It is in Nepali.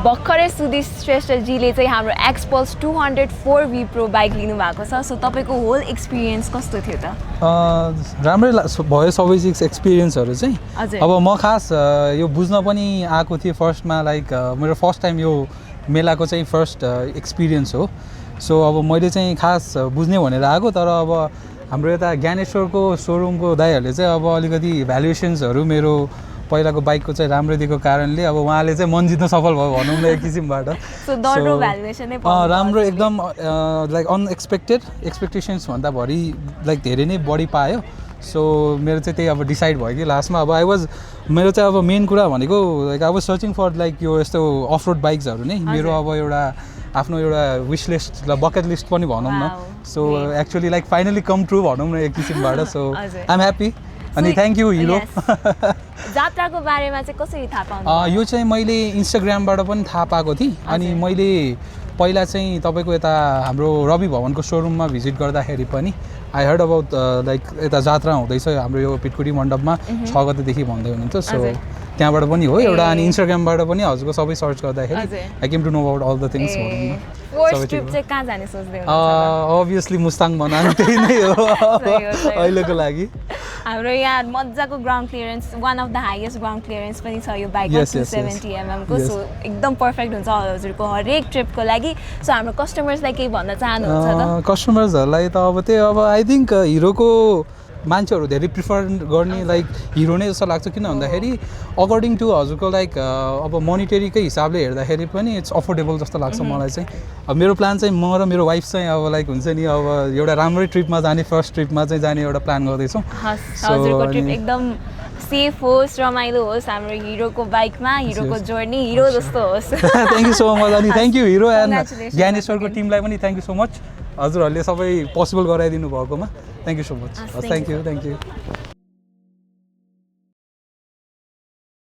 भर्खरै सुदेश श्रेष्ठजीले चाहिँ हाम्रो एक्सपल्स 204V प्रो बाइक लिनु भएको छ सो तपाईँको होल एक्सपिरियन्स कस्तो थियो त राम्रै भयो सबै एक्सपिरियन्सहरू चाहिँ हजुर अब म खास यो बुझ्न पनि आएको थिएँ फर्स्टमा लाइक मेरो फर्स्ट टाइम यो मेलाको चाहिँ फर्स्ट एक्सपिरियन्स हो सो अब मैले चाहिँ खास बुझ्ने भनेर आएको तर अब हाम्रो यता ज्ञानेश्वरको सोरुमको दाइहरूले चाहिँ अब अलिकति भ्यालुएसन्सहरू मेरो पहिलाको बाइकको चाहिँ राम्रो दिएको कारणले अब उहाँले चाहिँ मन जित्न सफल भयो भनौँ न एक किसिमबाट सो दर्डो भ्यालुएसन नै राम्रो एकदम लाइक अनएक्सपेक्टेड एक्सपेक्टेसन्स भन्दा भरि लाइक धेरै नै बढी पायो सो मेरो चाहिँ त्यही अब डिसाइड भयो कि लास्टमा अब मेरो चाहिँ अब मेन कुरा भनेको like I was searching for like यो यस्तो अफ रोड बाइक्सहरू नै मेरो अब एउटा आफ्नो एउटा विस लिस्ट बकेट लिस्ट पनि भनौँ न सो एक्चुअली लाइक फाइनली कम ट्रु भनौँ न एक किसिमबाट सो आई एम ह्याप्पी अनि थ्याङ्क यू हिरो जात्राको बारेमा चाहिँ कसरी थाहा पाउनु यो चाहिँ मैले इन्स्टाग्रामबाट पनि थाहा पाएको थिएँ अनि मैले पहिला चाहिँ तपाईँको यता हाम्रो रवि भवनको सोरुममा भिजिट गर्दाखेरि पनि आई हर्ड अबाउट लाइक यता जात्रा हुँदैछ हाम्रो यो पिटकुटी मण्डपमा 6 गतेदेखि भन्दै हुनुहुन्थ्यो सो त्यहाँबाट पनि हो एउटा अनि इन्स्टाग्रामबाट पनि हजुरको सबै सर्च गर्दाखेरि I came to know about all the things first trip चाहिँ कहाँ जाने सोच्दै हुनुहुन्छ अभियसली मुस्ताङ बनाउनु त्यही नै हो अहिलेको लागि हाम्रो यहाँ मजाको ground clearance one of the highest ground clearance पनि छ यो बाइकमा 270mm को सो एकदम पर्फेक्ट हुन्छ हजुरको हरेक ट्रिपको लागि सो हाम्रो कस्टमर्सलाई केही भन्न चाहनुहुन्छ त कस्टमर्सहरूलाई त अब त्यही अब आई थिङ्क हिरोको मान्छेहरू धेरै प्रिफर गर्ने लाइक हिरो नै जस्तो लाग्छ किन भन्दाखेरि अकर्डिङ टु हजुरको लाइक अब मोनिटरीकै हिसाबले हेर्दाखेरि पनि इट्स अफोर्डेबल जस्तो लाग्छ मलाई चाहिँ अब मेरो प्लान चाहिँ म र मेरो वाइफ चाहिँ अब लाइक हुन्छ नि अब एउटा राम्रै ट्रिपमा जाने फर्स्ट ट्रिपमा चाहिँ जाने एउटा प्लान गर्दैछौँ हजुरको ट्रिप एकदम सेफ होस् रमाइलो होस् हाम्रो हिरोको बाइकमा हिरोको जर्नी हिरो जस्तो होस् थ्याङ्क यू सो मच अनि थ्याङ्क यू हिरो एन्ड ज्ञानेश्वरको टिमलाई पनि थ्याङ्क यू सो मच हजुरहरूले सबै पोसिबल गराइदिनु भएकोमा thank you so much thank you